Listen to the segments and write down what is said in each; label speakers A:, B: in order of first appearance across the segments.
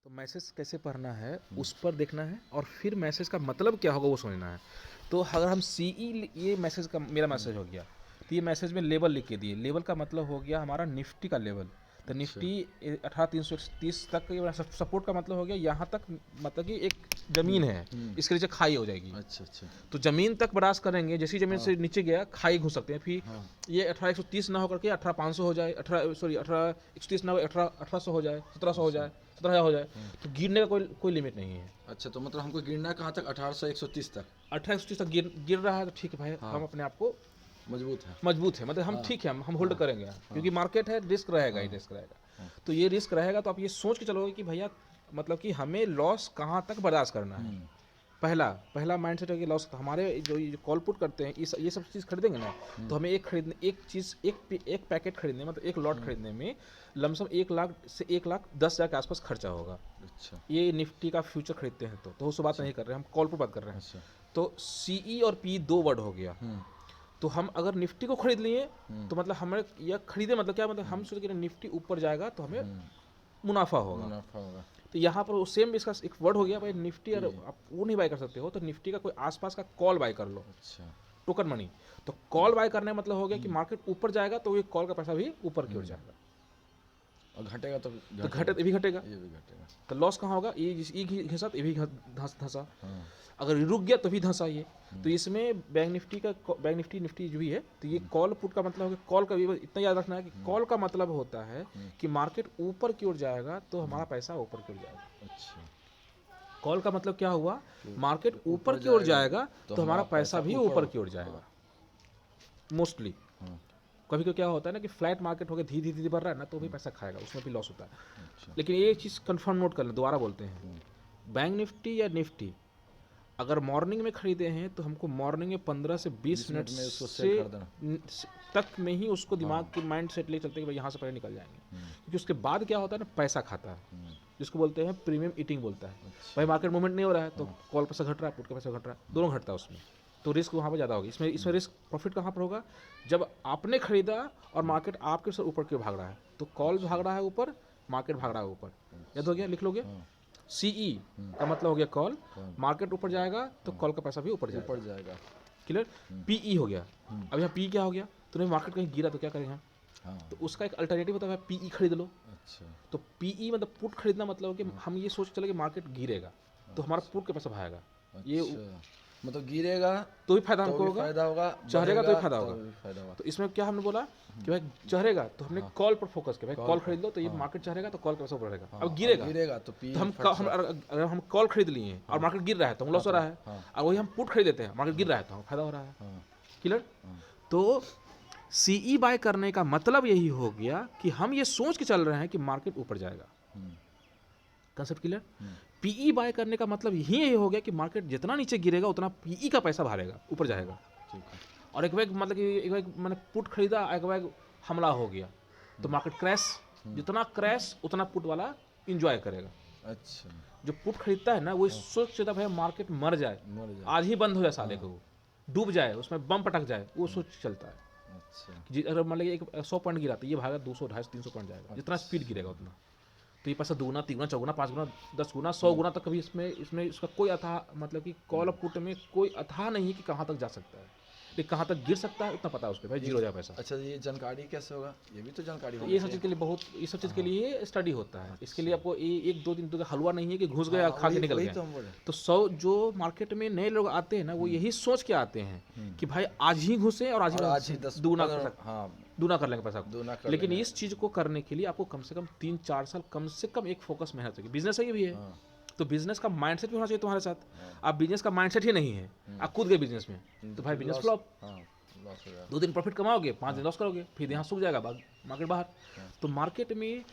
A: तो मैसेज कैसे पढ़ना है उस पर देखना है और फिर मैसेज का मतलब क्या होगा वो समझना है। तो अगर हम ये मैसेज का मेरा मैसेज हो गया, तो ये मैसेज में लेवल लिख के दिए। लेवल का मतलब हो गया हमारा निफ्टी का लेवल। तो
B: अच्छा।
A: निफ्टी 18,330 तक ये सपोर्ट का मतलब हो गया यहाँ तक, मतलब कि एक ज़मीन है, इसके नीचे खाई हो जाएगी।
B: अच्छा अच्छा।
A: तो ज़मीन तक बराज करेंगे, जैसी ज़मीन
B: हाँ।
A: से नीचे गया खाई घुस सकते हैं। फिर
B: हाँ।
A: ये 18,130 ना होकर के 18,500 हो जाए, 18,130 ना हो 18,100 हो जाए, 1,700 हो जाए, 17,000 हो जाए। तो गिरने का कोई लिमिट नहीं है।
B: अच्छा, तो मतलब हमको गिरना है कहाँ तक? 1800 130 तक
A: 18,130 तक गिर रहा है तो ठीक है भाई,
B: हाँ।
A: हम अपने आप को
B: मजबूत है।
A: मजबूत है, मतलब हम
B: हाँ।
A: ठीक है, हम होल्ड
B: हाँ।
A: करेंगे, क्योंकि मार्केट है, रिस्क रहेगा ही
B: हाँ।
A: रिस्क रहेगा।
B: हाँ।
A: तो ये रिस्क रहेगा, तो आप ये सोच के चलोगे कि भैया मतलब कि हमें लॉस कहाँ तक बर्दाश्त करना है। पहला माइंड सेट है कि लॉस हमारे जो कॉल पुट करते हैं ये सब चीज़ खरीदेंगे ना, तो हमें एक पैकेट खरीदने, मतलब एक लॉट खरीदने में लमसम 1 लाख से 1,10,000 के आसपास खर्चा होगा।
B: अच्छा
A: ये निफ्टी का फ्यूचर खरीदते हैं तो उस बात नहीं कर रहे हैं, हम कॉल पुट बात कर रहे हैं।
B: अच्छा।
A: तो सीई और पी दो वर्ड हो गया। तो हम अगर निफ्टी को खरीद लिए तो मतलब हमें यह खरीदे मतलब क्या, मतलब हम सोच के निफ्टी ऊपर जाएगा तो हमें मुनाफा होगा।
B: मुनाफा होगा।
A: तो यहाँ पर सेम इसका एक वर्ड हो गया भाई, निफ्टी अगर आप वो नहीं बाय कर सकते हो तो निफ्टी का कोई आसपास का कॉल बाय कर लो,
B: अच्छा।
A: Token money. तो कॉल बाय करने का मतलब हो गया कि मार्केट ऊपर जाएगा तो ये कॉल का पैसा भी ऊपर की ओर जाएगा,
B: और घटेगा तो
A: तो घटे भी घटेगा।
B: ये भी घटेगा।
A: तो लॉस कहाँ होगा, ये घिसा तो ये भी धंसा,
B: हाँ।
A: अगर रुक गया तो भी धंसा ये। तो इसमें बैंक निफ्टी जो भी है, तो ये कॉल पुट का मतलब है, कॉल का भी इतना याद रखना है कि कॉल का मतलब होता है कि मार्केट ऊपर की ओर जाएगा तो हमारा पैसा ऊपर की ओर जाएगा।
B: अच्छा।
A: कॉल का मतलब क्या हुआ, मार्केट ऊपर
B: ऊपर
A: की ओर
B: जाएगा
A: जाएगा तो हमारा पैसा भी ऊपर की ओर जाएगा मोस्टली।
B: हाँ।
A: कभी कभी क्या होता है ना कि फ्लैट मार्केट हो गया, धीरे धीरे बढ़ रहा है ना, तो भी पैसा खाएगा, उसमें भी लॉस होता है।
B: अच्छा।
A: लेकिन ये चीज़ कंफर्म नोट कर लें, दोबारा बोलते हैं, बैंक निफ्टी या निफ्टी अगर मॉर्निंग में खरीदे हैं तो हमको मॉर्निंग में 15 से 20 मिनट
B: में उसको
A: से
B: सेल कर देना।
A: तक में ही उसको दिमाग की माइंड सेट ले चलते हैं कि भाई यहाँ से पहले निकल जाएंगे। क्योंकि उसके बाद क्या होता है ना, पैसा खाता है, जिसको बोलते हैं प्रीमियम ईटिंग बोलता है। भाई मार्केट मूवमेंट नहीं हो रहा है तो कॉल पैसा घट रहा है, पुट का पैसा घट रहा है, दोनों घटता है उसमें, तो रिस्क वहाँ पर ज़्यादा होगी। इसमें रिस्क प्रॉफिट कहाँ पर होगा, जब आपने खरीदा और मार्केट आपके सर ऊपर क्यों भाग रहा है, तो कॉल भाग रहा है ऊपर, मार्केट भाग रहा है ऊपर। याद हो गया, लिख लोगे। सीई का मतलब हो गया कॉल, मार्केट ऊपर जाएगा तो कॉल का पैसा भी ऊपर
B: जाएगा।
A: क्लियर। पीई हो गया, अब यहाँ पी क्या हो गया, तो नहीं मार्केट कहीं गिरा तो क्या करें,
B: हाँ।
A: तो उसका एक अल्टरनेटिव होता है पीई खरीद लो।
B: अच्छा।
A: तो पीई मतलब पुट खरीदना, मतलब कि हम ये सोच चले कि मार्केट गिरेगा तो हमारा पुट के पैसा भागेगा, ये
B: अच्छा। मतलब गिरेगा
A: तो भी फायदा हमको
B: तो भी
A: होगा,
B: फायदा होगा,
A: चढ़ेगा तो भी फायदा
B: तो
A: होगा।
B: भी फायदा होगा।
A: तो इसमें क्या हमने बोला कि भाई चढ़ेगा तो हमने कॉल पर फोकस किया, भाई कॉल खरीद लो तो ये
B: हाँ।
A: मार्केट चढ़ेगा तो कॉल का पैसा ऊपर रहेगा।
B: हाँ,
A: अब गिरेगा
B: गिरेगा तो पी
A: तो अगर हम कॉल खरीद लिए हैं और मार्केट गिर रहा है तो हम लॉस हो रहा है।
B: हाँ।
A: और वही हम पुट खरीद देते हैं, मार्केट गिर रहा है तो हमें फायदा हो रहा है।
B: हाँ।
A: क्लियर। तो सीई बाय करने का मतलब यही हो गया कि हम ये सोच के चल रहे हैं कि मार्केट ऊपर जाएगा। Concept clear. पीई बाय करने का मतलब यही हो गया कि मार्केट जितना नीचे गिरेगा उतना पीई का पैसा भागेगा, ऊपर जाएगा।
B: ठीक है।
A: और एक बैग मतलब कि एक बैग मैंने पुट खरीदा, एक बैग हमला हो गया तो मार्केट क्रैश, जितना क्रैश उतना पुट वाला इंजॉय करेगा।
B: अच्छा।
A: जो पुट खरीदता है ना वो सोच चलता है मार्केट मर जाए, आज ही बंद हो जाए साले को, वो डूब जाए, उसमें बम पटक जाए, वो सोच चलता है।
B: अच्छा।
A: अगर मान लीजिए 100 पॉइंट गिरा तो ये भागा 200 250 300 पॉइंट जाएगा, जितना स्पीड गिरेगा उतना। तो ये पैसा दूना, तीगुना, चौगुना, 5 गुना, 10 गुना, 100 गुना तक कभी इसमें इसका कोई अथाह, मतलब कि कॉल और पुट में कोई अथाह नहीं है कि कहाँ तक जा सकता है, लेकिन कहाँ तक गिर सकता है उतना पता है उसके, भाई जीरो हो जाए पैसा।
B: अच्छा, ये जानकारी कैसे होगा? ये भी तो जानकारी
A: तो
B: होगी।
A: ये सब चीज़ के लिए ये सब चीज़ के लिए स्टडी होता है। इसके लिए आपको एक दो दिन तो हलवा नहीं है कि घुस गया खा के निकल गया। तो 100 जो मार्केट में नए लोग आते हैं ना वो यही सोच के आते हैं कि भाई आज ही घुसे और आज ही दूना कर सकते,
B: हाँ,
A: दूना कर लेंगे पैसा को।
B: दूना कर
A: लेकिन
B: लेंगे।
A: इस चीज़ को करने के लिए आपको कम से कम 3-4 साल कम से कम एक फोकस मेहनत चाहिए। बिजनेस है ये भी है, तो बिजनेस का माइंडसेट भी होना चाहिए तुम्हारे साथ। आप बिजनेस का माइंडसेट ही नहीं है, आप कूद गए बिजनेस में तो भाई बिजनेस फ्लॉप। 2 दिन प्रॉफिट कमाओगे, 5 दिन लॉस करोगे, फिर यहाँ सूख जाएगा, मार्केट बाहर। तो मार्केट में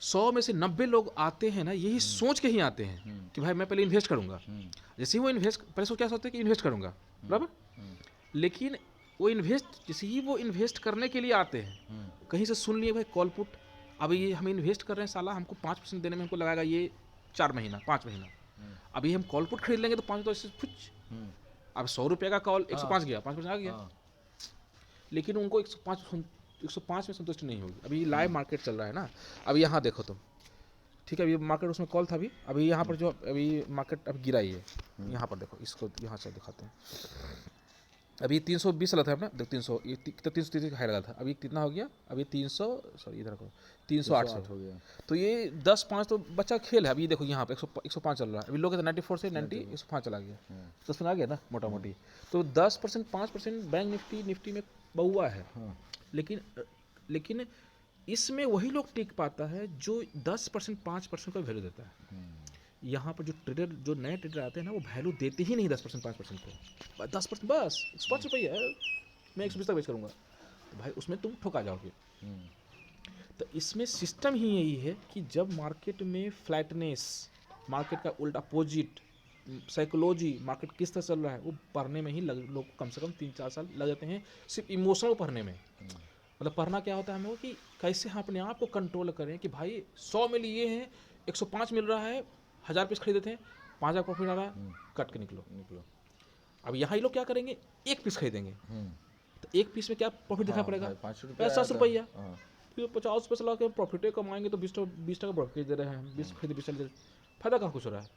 A: 100 में से 90 लोग आते हैं ना, यही सोच के ही आते हैं कि भाई मैं पहले इन्वेस्ट करूंगा। जैसे ही वो इन्वेस्ट, पहले सोच क्या सोचते हैं कि इन्वेस्ट करूंगा, बराबर। लेकिन वो जैसे ही वो इन्वेस्ट करने के लिए आते हैं, कहीं से सुन लिए भाई कॉल पुट, अब ये हम इन्वेस्ट कर रहे हैं, साला हमको 5% देने में हमको लगाएगा ये 4 महीना 5 महीना। अभी हम कॉल पुट खरीद लेंगे तो 5 तो इससे कुछ, अब 100 रुपये का कॉल 105 गया, 5% आ गया। लेकिन उनको 105 में संतुष्टि नहीं होगी। अभी लाइव मार्केट चल रहा है ना, अब यहाँ देखो तुम, ठीक है, अभी मार्केट उसमें कॉल था अभी यहाँ पर जो अभी मार्केट अब गिरा ही है। यहाँ पर देखो, इसको यहाँ से दिखाते हैं। अभी 320 चला था अपना, देखो 300, ये 330 हाई लगा था, अभी कितना हो गया, अभी 300, सॉरी इधर को 308
B: हो गया।
A: तो ये 10-5 तो बच्चा खेल है। अभी देखो यहाँ पे 105 चल रहा है, अभी लोग 94 से 105 चला गया, 10 आ गया ना मोटा मोटी। तो 10% 5% बैंक निफ्टी में बहुआ है। लेकिन इसमें वही लोग टिक पाता है जो 10% 5% का वैल्यू देता है। यहाँ पर जो ट्रेडर, जो नए ट्रेडर आते हैं ना, वो वैल्यू देते ही नहीं 10% 5% को। 10% बस 5 रुपये है, मैं 120 तक बेच करूँगा, तो भाई उसमें तुम ठोका जाओगे। तो इसमें सिस्टम ही यही है कि जब मार्केट में फ्लैटनेस, मार्केट का उल्टा अपोजिट साइकोलॉजी, मार्केट किस तरह चल रहा है, वो पढ़ने में ही लोग कम से कम 3-4 साल लग जाते हैं, सिर्फ इमोशनल पढ़ने में। मतलब पढ़ना क्या होता है हम लोग कि कैसे हम अपने आप को कंट्रोल करें कि भाई 100 में लिए हैं, 105 मिल रहा है, 1000 पीस खरीदे थे, 5000 प्रॉफिट आ रहा है, कट के निकलो। अब यहाँ ये लोग क्या करेंगे, एक पीस खरीदेंगे, तो एक पीस में क्या प्रॉफिट दिखा पड़ेगा, 50 रुपया। फिर 50 रुपये चला के प्रॉफिट कमाएंगे तो 20 टका प्रॉफिट दे रहे हैं, 20 खरीदे 20 दे, फायदा कहाँ कुछ हो रहा है।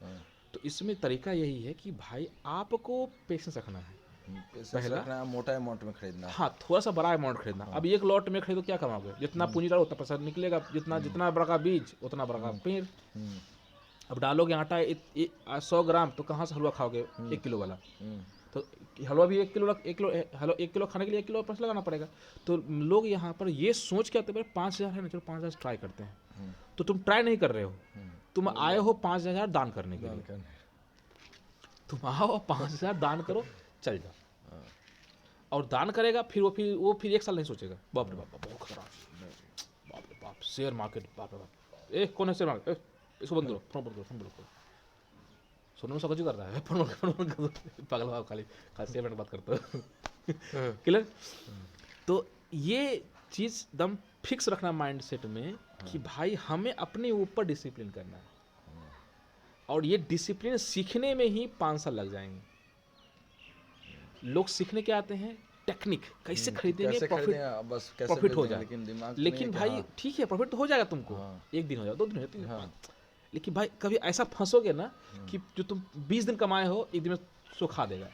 A: तो इसमें तरीका यही है कि भाई आपको पेशेंस रखना है,
B: पहला मोटा अमाउंट में खरीदना।
A: हाँ, थोड़ा सा बड़ा अमाउंट खरीदना। अब एक लॉट में खरीदो, क्या कमाओगे, जितना पूंजी डालो उतना पैसा निकलेगा, जितना बड़ा का बीज उतना बड़ा का पेड़। अब डालोगे आटा 100 ग्राम, तो कहाँ से हलवा खाओगे 1 किलो वाला। तो हलवा भी 1 किलो खाने के लिए 1 किलो पैसा लगाना पड़ेगा। तो लोग यहाँ पर ये सोच के आते हैं 5000 है ना, चलो 5000 ट्राई करते हैं। तो तुम ट्राई नहीं कर रहे हो, तुम आए हो 5000 दान करने के लिए। तुम आओ 5000 दान करो, चल जाओ। और दान करेगा, फिर वो फिर 1 साल नहीं सोचेगा, बाप रे बाप बहुत खराब, बाप रे बाप शेयर मार्केट, बाप रे बाप, कौन है शेयर मार्केट, इसको बंद करो, फोन करो। सुनने में सब कर रहा है, फोन करो, पागल बाप, खाली शेयर मार्केट बात करते हो। क्लियर। तो ये चीज़ दम फिक्स रखना माइंड सेट में कि भाई हमें अपने ऊपर डिसिप्लिन करना है, और ये डिसिप्लिन सीखने में ही 5 साल लग जाएंगे। लोग सीखने के आते हैं टेक्निक, कैसे खरीदेंगे, प्रॉफिट हो जाए। लेकिन भाई ठीक है, प्रॉफिट तो हो जाएगा तुमको, 1 दिन हो जाए, 2 दिन हो जाए, 3 दिन। लेकिन भाई कभी ऐसा फंसोगे ना कि जो तुम 20 दिन कमाए हो 1 दिन में सुखा देगा।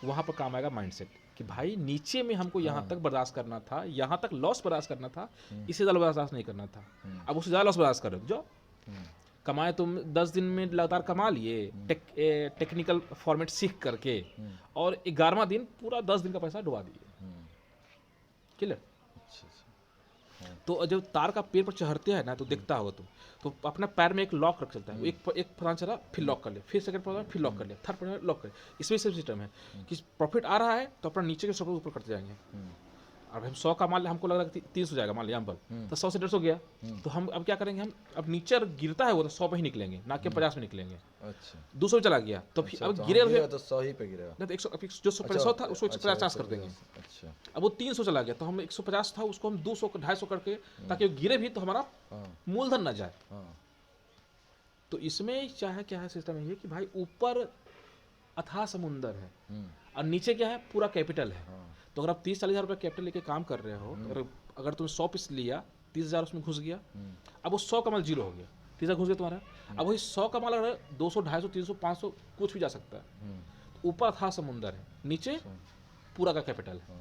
A: वहाँ पर काम आएगा माइंडसेट कि भाई नीचे में हमको यहाँ तक बर्दाश्त करना था, यहाँ तक लॉस बर्दाश्त करना था, इससे ज़्यादा बर्दाश्त नहीं करना था। अब उससे ज़्यादा लॉस बर्दाश्त कर रहे हो। जो कमाए तुम 10 दिन में लगातार कमा लिए, टेक्निकल फॉर्मेट सीख करके, और 11वां दिन पूरा 10 दिन का पैसा डुबा दिए। क्लियर। तो जब तार का पेड़ पर चढ़ते हैं ना, तो देखता होगा तुम, तो अपना पैर में एक लॉक रख सकता है, एक फलान चला, फिर लॉक कर ले, फिर सेकंड पर फिर लॉक कर ले, थर्ड पर लॉक कर ले। इसमें सिस्टम है कि प्रॉफिट आ रहा है तो अपना नीचे के सब ऊपर करते जाएंगे। अब हम 100 का मान हमको लग रहा है 300 जाएगा, मान लिया हम तो 100 से 150 गया, तो हम अब क्या करेंगे, हम अब नीचे गिरता है वो तो 100 पे ही निकलेंगे, ना कि 50 में निकलेंगे।
B: अच्छा,
A: 200 चला गया तो फिर अब गिरेगा
B: तो 100 ही पे गिरेगा,
A: नहीं तो 100 जो 150 था उसको 150 कर देंगे।
B: अच्छा,
A: अब वो 300 चला गया तो हम 150 था उसको हम 200 250 करके, ताकि वो गिरे भी तो हमारा मूलधन ना जाए। तो इसमें चाहे क्या है, सिस्टम ये कि भाई ऊपर अथाह समुंदर है और नीचे क्या है, पूरा कैपिटल है। तो अगर आप 30-40 हज़ार रुपये कैपिटल लेके काम कर रहे हो, अगर तुमने 100 पीस लिया, 30,000 उसमें घुस गया, अब वो 100 का माल 0 हो गया, 30,000 घुस गया तुम्हारा। अब वही 100 का माल अगर 200, 250, 300, 500 कुछ भी जा सकता है। ऊपर अथाह समुंदर है, नीचे पूरा का कैपिटल है।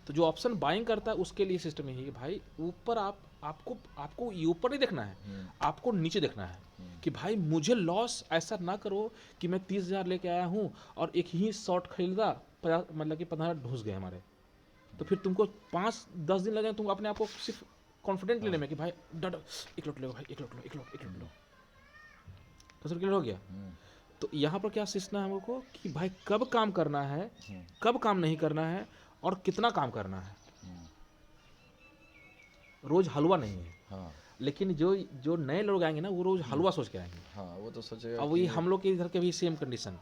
A: तो जो ऑप्शन बाइंग करता है उसके लिए सिस्टम यही है कि भाई ऊपर आपको ऊपर नहीं देखना है, आपको नीचे देखना है कि भाई मुझे लॉस ऐसा ना करो कि मैं 30,000 लेके आया हूँ और एक ही शॉर्ट खरीदा, 50 मतलब कि 15 घुस गए हमारे। तो फिर तुमको 5-10 दिन लगे, तुम अपने आप को सिर्फ कॉन्फिडेंट लेने में कि भाई डर, एक लोट लो भाई, एक लोट लो, तो सर क्लियर हो गया। तो यहाँ पर क्या सीखना है हमको कि भाई कब काम करना है, कब काम नहीं करना है, और कितना काम करना है। रोज हलवा नहीं है, लेकिन जो नए लोग आएंगे ना, वो रोज हलवा सोच के आएंगे।
B: वो तो सोचेगा।
A: अब वही हम लोग के इधर के भी सेम कंडीशन,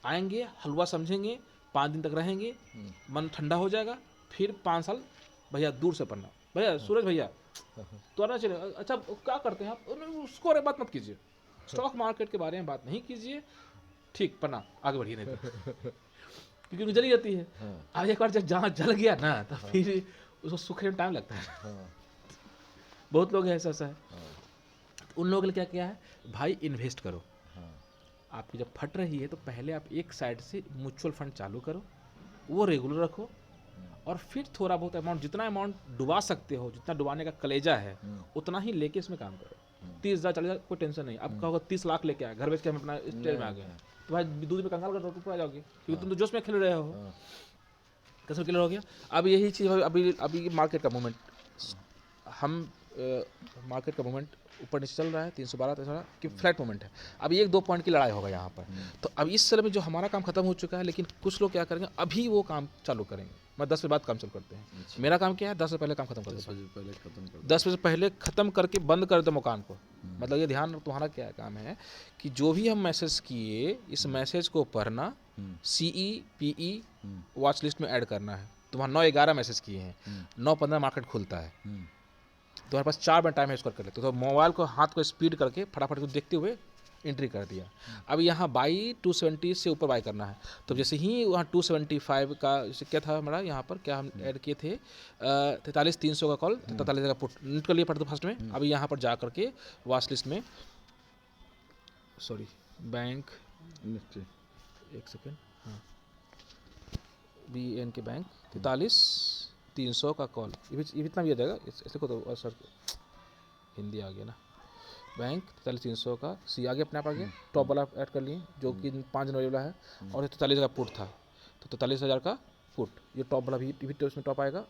A: आएंगे हलवा समझेंगे, 5 दिन तक रहेंगे, मन ठंडा हो जाएगा, फिर 5 साल भैया दूर से पढ़ना, भैया सूरज भैया तो आना चले। अच्छा क्या करते हैं आप, उसको अरे बात मत कीजिए, स्टॉक मार्केट के बारे में बात नहीं कीजिए, ठीक पढ़ना आगे बढ़िए, नहीं तो क्योंकि जली जाती है। अब एक बार जब जहाँ जल गया ना, तो फिर उसको सूखने में टाइम लगता है। बहुत लोग हैं ऐसा है। उन लोगों के लिए क्या किया है, भाई इन्वेस्ट करो।
B: हाँ
A: आपकी जब फट रही है तो पहले आप एक साइड से म्यूचुअल फंड चालू करो, वो रेगुलर रखो, और फिर थोड़ा बहुत अमाउंट, जितना अमाउंट डुबा सकते हो, जितना डुबाने का कलेजा है उतना ही लेके इसमें काम करो। 30,000 40,000 कोई टेंशन नहीं। आप कहोगे 30 लाख लेके आए, घर बेच के हम अपना स्टेज में आ गए हैं, तो भाई दूध में कंगाल कर ऊपर आ जाओगे, क्योंकि तुम तो जोश में खेल रहे हो।
B: हाँ
A: कैसे क्लियर हो गया? अब यही चीज़ अभी अभी मार्केट का मूवमेंट, हम मार्केट का मूवमेंट ऊपर नीचे चल रहा है, 312 313 कि फ्लैट मूवमेंट है। अब ये 1-2 पॉइंट की लड़ाई होगा यहाँ पर। तो अब इस समय में जो हमारा काम खत्म हो चुका है, लेकिन कुछ लोग क्या करेंगे, अभी वो काम चालू करेंगे। मैं 10 बजे बाद काम चालू करते हैं। मेरा काम क्या है, 10 बजे पहले काम खत्म कर
B: 10
A: देता हूँ।
B: बजे पहले खत्म कर
A: 10 बजे पहले ख़त्म करके बंद कर दो मकान को। मतलब ये ध्यान, तुम्हारा क्या काम है कि जो भी हम मैसेज किए, इस मैसेज को पढ़ना, CE PE वॉच लिस्ट में ऐड करना है। तुम्हारा 9-11 मैसेज किए हैं, 9-15 मार्केट खुलता है, तुम्हारे पास 4 मिनट टाइम है इसको कर लेते हो। तो मोबाइल को हाथ को स्पीड करके फटाफट को देखते हुए एंट्री कर दिया। अब यहाँ बाई 270 से ऊपर बाई करना है। तो जैसे ही वहाँ 275 का जैसे क्या था हमारा यहाँ पर, क्या हम ऐड किए थे 43,300 का कॉल, 43 का पुट नोट कर लिया पड़ता फर्स्ट में। अभी यहाँ पर जा करके वॉच लिस्ट में, सॉरी बैंक,
B: निफ्टी
A: 1 सेकेंड, हाँ BN के बैंक 43,300 का कॉल, ये भी इतना भी आ जाएगा ऐसे को। तो सर हिंदी आ गया ना, बैंक 43,300 का सी आ गया, अपने आप आ गया। टॉप वाला ऐड कर लिए जो कि 5 जनवरी वाला है, और 43 का पुट था, तो 43,000 का पुट, ये टॉप वाला भी तो उसमें टॉप आएगा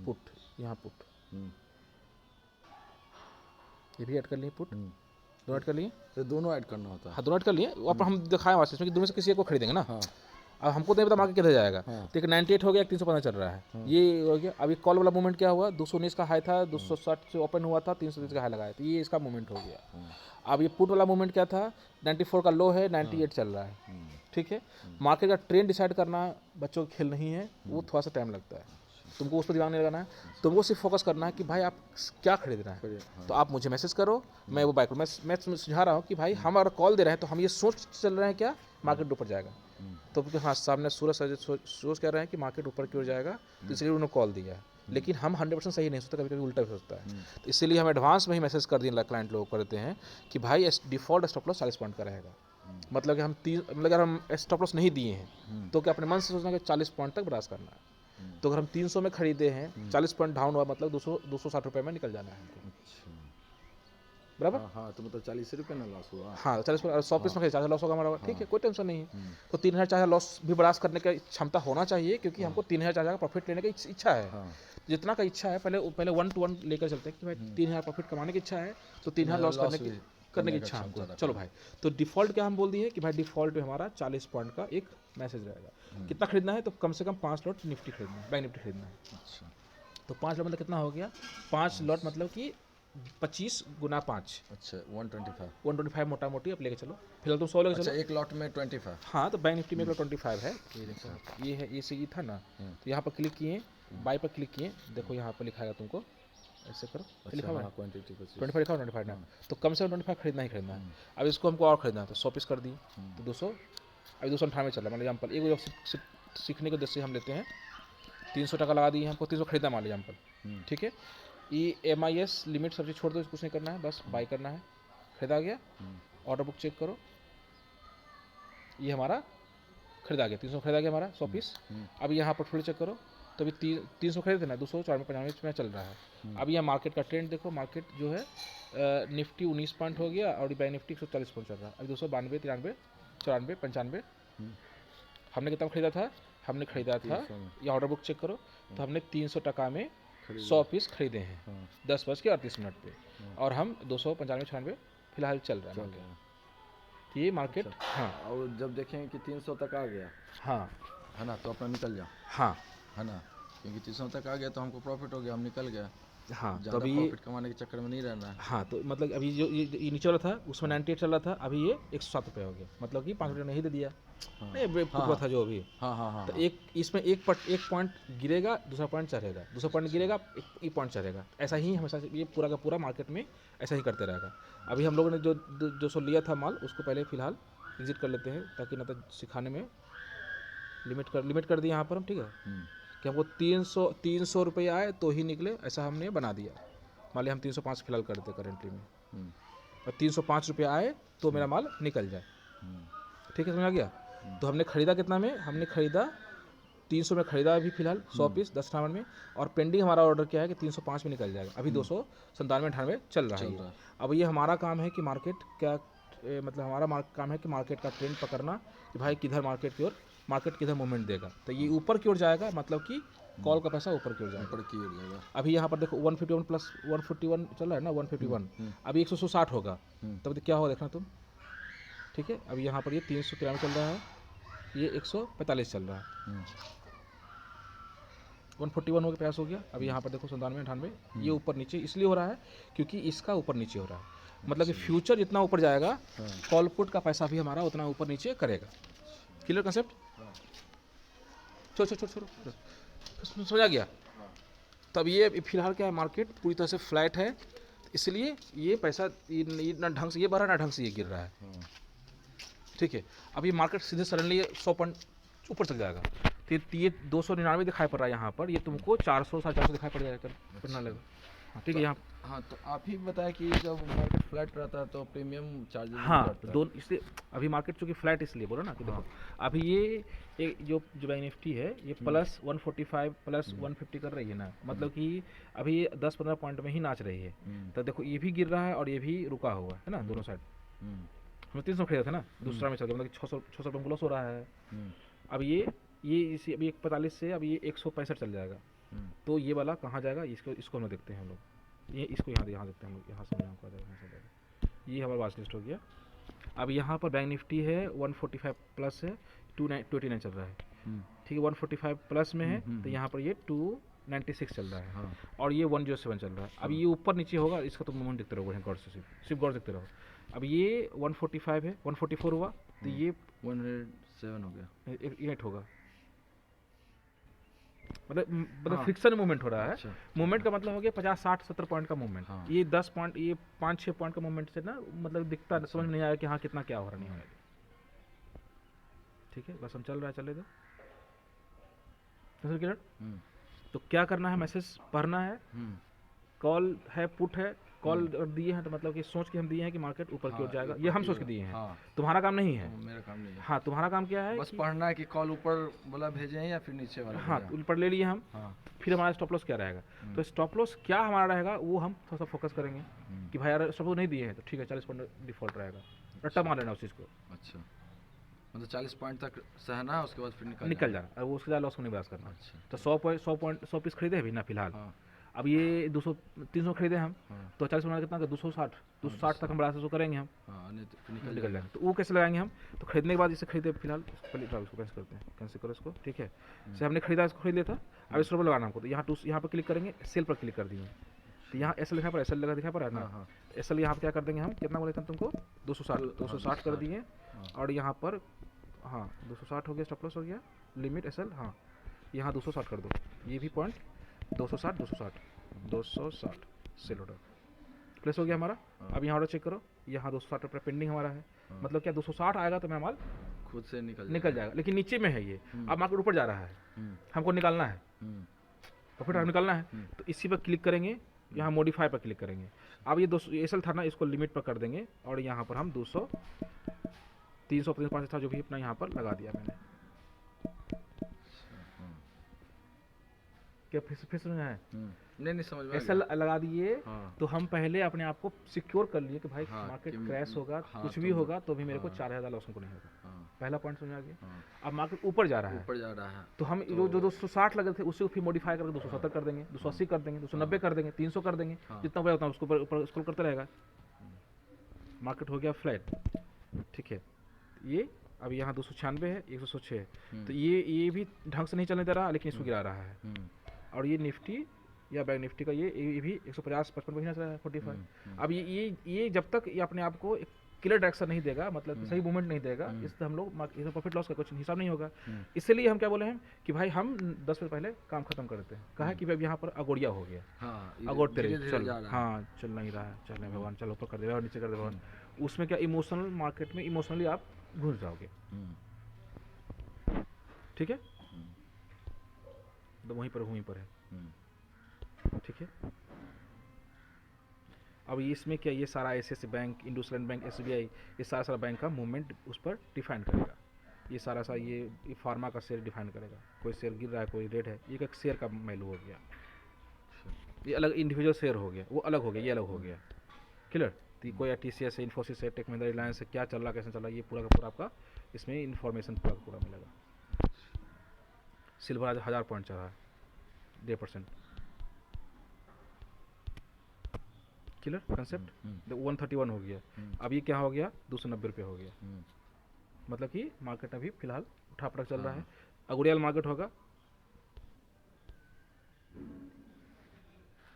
A: पुट, यहाँ पुट ये भी ऐड कर लिए, पुट दोनों ऐड कर लिए।
B: ये दोनों ऐड करना होता है।
A: हाँ दोनों ऐड कर लिए, और हम दिखाएं वास्तव में कि दोनों से किसी एक को खरीदेंगे ना। अब हमको नहीं पता मार्केट किधर जाएगा। तो एक 98 हो गया, 315 चल रहा है, ये हो गया। अब ये कॉल वाला मूवमेंट क्या हुआ, 219 का हाई था, 260 से ओपन हुआ था, 330 का हाई लगाया, तो ये इसका मूवमेंट हो गया। अब ये पुट वाला मूवमेंट क्या था, 94 का लो है, 98 चल रहा है, ठीक है। मार्केट का ट्रेंड डिसाइड करना बच्चों का खेल नहीं है, वो थोड़ा सा टाइम लगता है। तुमको उस पर दिमाग नहीं लगाना है, तुमको सिर्फ फोकस करना है कि भाई आप क्या खरीदना है। तो आप मुझे मैसेज करो, मैं वो बाइक मैं तुम्हें सुझा रहा हूँ कि भाई हम अगर कॉल दे रहे हैं तो हम ये सोच चल रहे हैं क्या मार्केट ऊपर जाएगा, तो हाँ सामने सूरज सोच कह रहे हैं कि मार्केट ऊपर की ओर जाएगा, तो इसलिए उन्होंने कॉल दिया है। लेकिन हम 100% सही नहीं सोचते, कभी कभी उल्टा भी सोचता है। तो इसीलिए हम एडवांस में ही मैसेज कर दिए क्लाइंट लोगों को करते हैं कि भाई डिफॉल्ट स्टॉप लॉस 40 पॉइंट का रहेगा। मतलब कि हम अगर हम स्टॉप लॉस नहीं दिए हैं तो क्या अपने मन से सोचना कि 40 पॉइंट तक ब्रास करना है। तो अगर हम 300 में खरीदे हैं, 40 पॉइंट डाउन हुआ, मतलब 260 रुपये में निकल जाना है हमको, बराबर।
B: हाँ तो मतलब 40 रुपये ना लॉस हुआ।
A: हाँ 40 100 पीस में 4,000 लॉस होगा हमारा, ठीक है, कोई टेंशन नहीं है। तो 3,000-4,000 लॉस भी ब्रास करने की क्षमता होना चाहिए, क्योंकि हमको 3,000-4,000 का प्रॉफिट लेने की इच्छा है। जितना का इच्छा है पहले 1 to 1 लेकर चलते हैं कि भाई 3,000 प्रॉफिट कमाने की इच्छा है, तो 3,000 लॉस करने की इच्छा हमको। चलो भाई, तो डिफ़ॉल्ट क्या हम बोल दिए कि भाई डिफ़ॉल्ट में हमारा 40 पॉइंट का एक मैसेज रहेगा। कितना खरीदना है, तो कम से कम 5 लॉट निफ्टी खरीदना है, बैंक निफ्टी खरीदना है।
B: अच्छा,
A: तो 5 लॉट मतलब कितना हो गया, 5 लॉट मतलब कि 25 गुना 5,
B: अच्छा 125।
A: 125 मोटा मोटी आप लेके चलो। फिलहाल तुम 100 लेके
B: अच्छा
A: चलो।
B: एक लॉट में 25।
A: हाँ तो बैंक निफ्टी में 25 है, ये देखो ये है, ये सही था ना। तो यहाँ पर क्लिक किए, बाई पर क्लिक किए, देखो यहाँ पर लिखाएगा तुमको, ऐसे करो, लिखा हुआ है
B: क्वांटिटी
A: 25 लिखा हुआ 25 ना। तो कम से कम 25 खरीदना ही खरीदना है। अब इसको हमको और खरीदना है, तो 100 पीस कर दिए, तो 200, अभी 298 चल रहा है। मान लीजिए एग्जाम्पल, एक सीखने के उद्देश्य से हम लेते हैं, 300 टका लगा दिए, हमको 300 खरीदना मान लीजिए एग्जाम्पल, ठीक है। ये MIS लिमिट सब चीज़ छोड़ दो, कुछ नहीं करना है, बस बाई करना है, खरीदा गया। ऑर्डर बुक चेक करो, ये हमारा खरीदा गया, 300 खरीदा गया हमारा 100 पीस। अब यहाँ पर चेक करो, तो अभी 300 खरीदे ना, 294 में चल रहा है। अब यहाँ मार्केट का ट्रेंड देखो, मार्केट जो है निफ्टी 19 पॉइंट हो गया, और बैंक निफ्टी 140 पॉइंट चल रहा है। अभी 292 93 94 95 हमने कितना खरीदा था, हमने खरीदा था, ये ऑर्डर बुक चेक करो, तो हमने 300 टका में 100 पीस खरीदे हैं 10:38 पे, और हम 295 96 फिलहाल चल रहा है मार्केट। ये मार्केट हाँ,
B: और जब देखें कि 300 तक आ गया,
A: हाँ
B: है ना, तो अपना निकल जाओ,
A: हाँ
B: है ना, क्योंकि 300 तक आ गया तो हमको प्रॉफिट हो गया, हम निकल गया।
A: हाँ। तो
B: ज़्यादा
A: अभी
B: प्रॉफिट कमाने के चक्कर में नहीं रहना है।
A: हाँ, तो मतलब अभी जो ये नीचे वाला था उसमें 98 चल रहा था, अभी ये 107 रुपये हो गया, मतलब कि 5 रुपये नहीं दे दिया। नहीं बेवकूफ़ था जो अभी।
B: हाँ
A: तो एक इसमें एक पॉइंट गिरेगा, दूसरा पॉइंट चढ़ेगा, दूसरा पॉइंट गिरेगा, एक पॉइंट चढ़ेगा, ऐसा ही हमेशा से ये पूरा का पूरा मार्केट में ऐसा ही करते रहेगा। अभी हम लोगों ने जो सो लिया था माल, उसको पहले फ़िलहाल एग्जिट कर लेते हैं, ताकि ना तो सिखाने में लिमिट कर दिया यहाँ पर हम, ठीक है, कि हमको 300 रुपये आए तो ही निकले, ऐसा हमने बना दिया। मान लिया हम 305 फिलहाल कर देते करेंटली में, और 305 रुपये आए तो मेरा माल निकल जाए। ठीक है, समझ आ गया। तो हमने ख़रीदा कितना में, हमने ख़रीदा 300 में ख़रीदा अभी फिलहाल 100 पीस 10 में, और पेंडिंग हमारा ऑर्डर क्या है कि 305 में निकल जाएगा। अभी 297-98 चल रहा है ये। अब ये हमारा काम है कि मार्केट क्या मतलब हमारा काम है कि मार्केट का ट्रेंड पकड़ना कि भाई किधर मार्केट किधर मूवमेंट देगा। तो ये ऊपर की ओर जाएगा, मतलब कि कॉल का पैसा ऊपर की ओर जाएगा। अभी यहाँ पर देखो 151 प्लस 141 चल रहा है ना, 151 अभी 160 होगा, तब क्या होगा देखना तुम। ठीक है, अभी यहाँ पर ये 393 चल रहा है, ये 145 चल रहा है, 141 हो गया, प्रयास हो गया। अभी यहाँ पर देखो 97-98 ये ऊपर नीचे इसलिए हो रहा है क्योंकि इसका ऊपर नीचे हो रहा है। मतलब कि फ्यूचर जितना ऊपर जाएगा कॉल पुट का पैसा भी हमारा उतना ऊपर नीचे करेगा। Clear concept? छोड़ो समझ आ गया। तब ये फिलहाल क्या है, मार्केट पूरी तरह से फ्लैट है, इसलिए ये पैसा ये ना ढंग से ये बढ़ रहा है ना ढंग से ये गिर रहा है। ठीक है, अब ये मार्केट सीधे सडनली 100 पॉइंट ऊपर चल जाएगा, तो ये 299 दिखाई पड़ रहा है यहाँ पर, ये तुमको 400-450 दिखाई पड़ जाएगा पड़ना लगेगा। हाँ ठीक है, यहाँ
B: हाँ तो आप ही बताया कि जब मार्केट फ्लैट रहता है तो प्रीमियम चार्जेस
A: हाँ दोनों, इसलिए अभी मार्केट चूँकि फ्लैट इसलिए बोलो ना कि देखो अभी ये जो बैंक निफ्टी है ये प्लस 145 प्लस 150 कर रही है ना, मतलब कि अभी 10-15 पॉइंट में ही नाच रही है। तो देखो ये भी गिर रहा है और ये भी रुका हुआ है ना, दोनों साइड। हम 300 खरीदा था ना, दूसरा में चल गया, मतलब कि 600 रुपये प्लस हो रहा है। अब ये इसी अभी 145 से अभी ये 165 चल जाएगा, तो ये वाला कहाँ जाएगा, इसको हम देखते हैं हम लोग, ये इसको यहाँ देखते हैं हम लोग, यहाँ से यहाँ को आ जाएगा, यहाँ से जाएगा। ये हमारा वाच लिस्ट हो गया। अब यहाँ पर बैंक निफ्टी है 145 प्लस है, 229 चल रहा है। ठीक है, 145 प्लस में है, तो यहाँ पर ये 296 चल रहा है, और ये 107 चल रहा है। अब ये ऊपर नीचे होगा, इसका तो मूवमेंट देखते रहो गौर से, सिर्फ गौर देखते रहो। अब ये 145 है, 144 हुआ, तो ये
B: 107 हो गया,
A: 8 होगा, मतलब फ्रिक्शन मूवमेंट हो रहा है।
B: अच्छा।
A: मूवमेंट का मतलब हो गया 50-60-70 पॉइंट का मूवमेंट। ये 10 पॉइंट, ये 5-6 पॉइंट का मूवमेंट से ना मतलब दिखता समझ में नहीं आया कि हाँ कितना क्या हो रहा नहीं हो रहा। ठीक है, बस हम चल रहा है, चले दो। तो क्या करना है, मैसेज पढ़ना है, कॉल है पुट है, कॉल दिए हैं तो मतलब कि सोच के हम दिए हैं कि मार्केट ऊपर की ओर जाएगा, ये हम सोच के दिए हैं। तुम्हारा काम नहीं है,
B: मेरा काम नहीं है।
A: हाँ तुम्हारा काम क्या है,
B: बस पढ़ना है कि कॉल ऊपर वाला भेजें या फिर नीचे वाला।
A: हाँ ऊपर ले लिए हम। फिर हमारा स्टॉप लॉस क्या रहेगा, तो स्टॉप लॉस क्या हमारा रहेगा वो हम थोड़ा सा फोकस करेंगे कि भाई यार स्टॉप लॉस नहीं दिए हैं तो ठीक है 40 पॉइंट डिफॉल्ट रहेगा, रट्टा मार लेना उस चीज़ को।
B: अच्छा, मतलब 40 पॉइंट तक सहना है, उसके बाद फिर
A: निकल जाना, और उसके बाद लॉस को नहीं बर्दाश्त करना।
B: अच्छा,
A: तो 100 पीस खरीदे अभी ना फिलहाल। अब ये 200-300 खरीदे हम, तो 40 बना कितना, 260 तक हम बड़ा से करेंगे हम, निकल जाएंगे। तो वो कैसे लगाएंगे हम, तो खरीदने के बाद इसे खरीदे फिलहाल, इसको कैंसिल करते हैं, कैंसिल करो इसको। ठीक है, जैसे हमने खरीदा इसको खरीद लिया था, अब इस पर लगाना हमको, तो यहाँ पर क्लिक करेंगे, सेल पर क्लिक कर दिए, तो यहाँ एस एल लिखा पर एस एल लगा दिखा पर है ना, एस एल यहाँ पर क्या कर देंगे हम, कितना बोले थे तुमको, 260 कर दिए, और यहाँ पर हाँ 260 हो गया, स्टॉप लॉस हो गया, लिमिट एस एल, हाँ यहाँ 260 कर दो, ये भी पॉइंट 260 सेल ऑर्डर प्लेस हो गया हमारा। अब यहाँ ऑर्डर चेक करो, यहाँ 260 रुपये पेंडिंग हमारा है, मतलब क्या 260 आएगा तो मेरा माल
B: खुद से निकल
A: जाएगा, लेकिन नीचे में है ये। अब मार्केट ऊपर जा रहा है, हमको निकालना है, प्रॉफिट निकालना है, तो इसी पर क्लिक करेंगे, यहाँ मॉडिफाई पर क्लिक करेंगे। अब ये 200 एस एल था ना, इसको लिमिट पर कर देंगे, और यहाँ पर हम 200 300-500 था जो भी अपना यहाँ पर लगा दिया मैंने। क्या फिर समझ आया?
B: नहीं समझ में
A: ऐसा लगा दिए। तो हम पहले अपने आप को सिक्योर कर लिए कि भाई मार्केट क्रैश होगा, कुछ भी होगा तो भी मेरे को 4000 लॉस को नहीं होगा। पहला पॉइंट समझ आ गया। अब मार्केट ऊपर जा रहा है, तो हम जो 260 लगे थे उससे फिर मॉडिफाई करके 270 कर देंगे, 280 कर देंगे, 290 कर देंगे, 300 कर देंगे, जितना बड़ा उतना उसको ऊपर स्क्रॉल करता रहेगा। मार्केट हो गया फ्लैट। ठीक है, ये अब यहाँ 296 है, 106 है, तो ये भी ढंग से नहीं चलने दे रहा, लेकिन इसको गिरा रहा है। और ये निफ्टी या बैंक निफ्टी का ये भी 150-55 महीना चला है, 45। अब ये जब तक ये अपने आप को क्लियर डायरेक्शन नहीं देगा, मतलब सही मूवमेंट नहीं देगा, इससे हम लोग प्रॉफिट लॉस का कुछ हिसाब नहीं होगा। इसलिए हम क्या बोले हैं कि भाई हम 10 मिनट पहले काम खत्म कर देते हैं। कहा कि भाई यहाँ पर अगोड़िया हो गया, अगोड़ तेरे चल, हाँ चल नहीं रहा है, चल भगवान चल ऊपर कर दे और नीचे कर दे भगवान। उसमें क्या इमोशनल मार्केट में इमोशनली आप घुस जाओगे। ठीक है, तो वहीं पर है। ठीक है, अब इसमें क्या ये सारा ऐसे बैंक, इंडसइंड बैंक, SBI, ये सारा सारा बैंक का मूवमेंट उस पर डिफाइन करेगा। ये सारा सा ये फार्मा का शेयर डिफाइन करेगा, कोई शेयर गिर रहा है, कोई रेट है, ये एक शेयर का वैल्यू हो गया। ये अलग इंडिविजुअल शेयर हो गया, वो अलग हो गया, ये अलग हो गया। क्लियर? तो कोई TCS है, इन्फोसिस है, टेक महिंद्रा, रिलायंस है, क्या चल रहा, कैसे चल रहा है, ये पूरा का पूरा आपका इसमें इन्फॉर्मेशन पूरा का पूरा मिलेगा। सिल्वर आज 1000 पॉइंट चल रहा है, 1.5%। Clear concept? 131 हो गया, अब ये क्या हो गया, 290 रुपये हो गया। मतलब कि मार्केट अभी फिलहाल उठा पटक चल रहा है। अगुड़ियाल मार्केट होगा,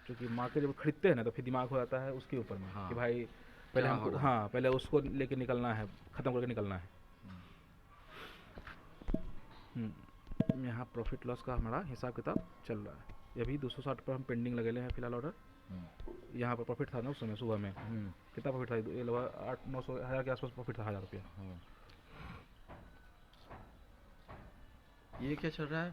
A: क्योंकि मार्केट जब खरीदते हैं ना तो फिर दिमाग हो जाता है उसके ऊपर में कि भाई पहले हमको, पहले उसको लेके निकलना है, ख़त्म करके निकलना है। यहाँ प्रॉफिट लॉस का हमारा हिसाब किताब चल रहा है। ये अभी 260 पर हम पेंडिंग लगेले हैं फिलहाल ऑर्डर। यहाँ पर प्रॉफिट था ना उस समय सुबह में, कितना प्रॉफिट था, ये लगभग 800-900 हज़ार के आसपास प्रॉफिट था, 1000 रुपया।
B: ये क्या चल रहा है?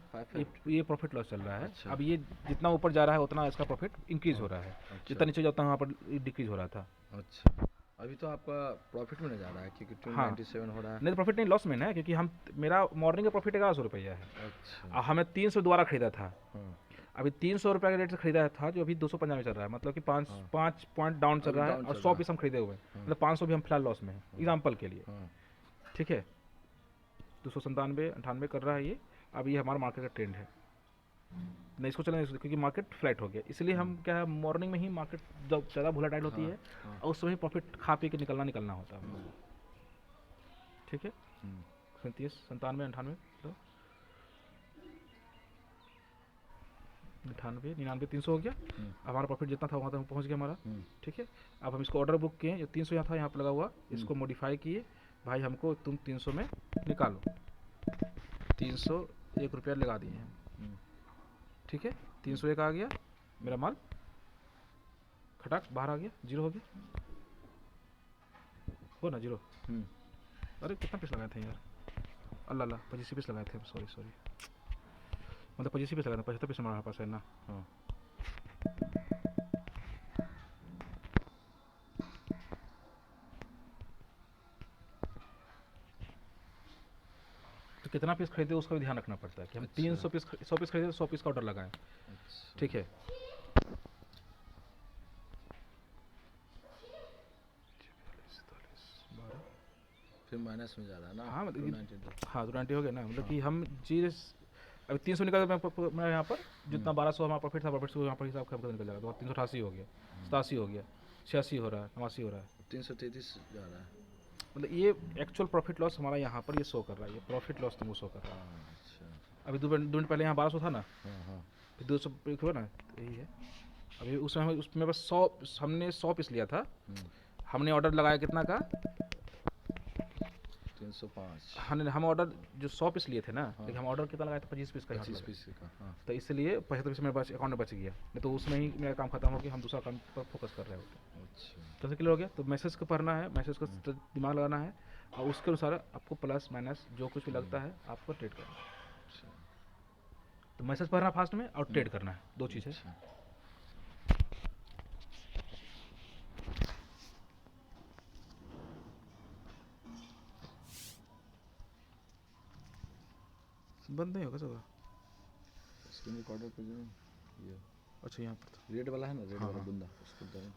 A: ये प्रॉफिट लॉस चल रहा है।
B: अच्छा।
A: अब ये जितना ऊपर जा रहा है उतना इसका प्रॉफिट इंक्रीज हो रहा है।
B: अच्छा।
A: जितना नीचे जाता है वहाँ पर डिक्रीज हो रहा था।
B: अच्छा, अभी तो आपका प्रॉफिट में नहीं जा रहा है क्योंकि 297 हो रहा है।
A: नहीं तो प्रॉफिट नहीं, लॉस में है, क्योंकि हम मेरा मॉर्निंग का प्रॉफिट 1100 रुपया है।
B: अच्छा।
A: हमें 300 दोबारा खरीदा था, अभी 300 रुपये के रेट से खरीदा था, जो अभी 250 में चल रहा है। मतलब कि 5 पॉइंट डाउन चल रहा है, और 100 पीस हम खरीदे हुए हैं, मतलब 500 भी हम फिलहाल लॉस में है, एग्जाम्पल के लिए। ठीक है, 297-98 कर रहा है ये। अब ये हमारा मार्केट का ट्रेंड है, नहीं इसको चलना, क्योंकि मार्केट फ्लैट हो गया, इसलिए हम क्या है, मॉर्निंग में ही मार्केट जब ज़्यादा वोलेटाइल होती है और उस समय प्रॉफिट खा पी के निकलना होता है। ठीक है, 37, 97, 98, 98, 99, 300 हो गया। अब हमारा प्रॉफिट जितना था वहाँ तक पहुँच गया हमारा। ठीक है, अब हम इसको ऑर्डर बुक किए, जो 300 यहाँ था, यहाँ पर लगा हुआ, इसको मॉडिफाई किए, भाई हमको तुम 300 में निकालो, 301 रुपया लगा दिए हैं। ठीक है, 301 आ गया, मेरा माल खटाक बाहर आ गया, जीरो हो गया, हो ना जीरो। अरे कितना पीस लगाए थे यार, अल्लाह अल्लाह, 25 पीस लगाए थे, सॉरी, मतलब 25 पीस लगाए थे, 75 पीस हमारे पास है ना। तो कितना पीस खरीदे उसका भी ध्यान रखना पड़ता है कि हम 300 पीस 100 पीस खरीदे, 100 पीस का ऑर्डर लगाएं। ठीक है,
B: फिर माइनस में जा रहा है ना।
A: हाँ मतलब
B: 292।
A: हाँ 290 हो गया ना, मतलब कि हम चीज़ अभी 300 निकल मैं यहाँ पर जितना 1200 हमारा प्रॉफिट था, प्रॉफिट से यहाँ पर हिसाब खत्म निकल जाएगा, तो 388 हो गया, 87 हो गया, 86 हो रहा है, 89 हो रहा है,
B: 333 जा रहा है।
A: मतलब ये एक्चुअल प्रॉफिट लॉस हमारा यहाँ पर ये शो कर रहा है, ये प्रॉफिट लॉस तुमको शो कर रहा है।
B: अच्छा।
A: अभी 2 मिनट पहले यहाँ 1200 था ना, फिर 200 हुआ ना, यही है। अभी उसमें बस 100, हमने 100 पीस लिया था, हमने ऑर्डर लगाया कितना का,
B: 305।
A: हम ऑर्डर जो 100 पीस लिए थे ना, लेकिन हम ऑर्डर कितना लगाए थे, 25 पीस का,
B: 25 पीस का।
A: तो इसलिए 75 पीस मेरे पास अकाउंट में बच गया, नहीं तो उसमें ही मेरा काम खत्म हो गया, हम दूसरा काम पर फोकस कर रहे होते।
B: अच्छा,
A: कैसे क्लियर हो गया? तो मैसेज को पढ़ना है, मैसेज को दिमाग लगाना है, और उसके अनुसार आपको प्लस माइनस जो कुछ भी लगता है आपको ट्रेड करना है। तो मैसेज पढ़ना फास्ट में, और ट्रेड करना है, 2 चीज़ है। बंद नहीं होगा सब,
B: स्क्रीन रिकॉर्डर पे जो ये
A: अच्छा यहाँ पर
B: रेड वाला है ना, रेड वाला बंदा उसको दबाएं।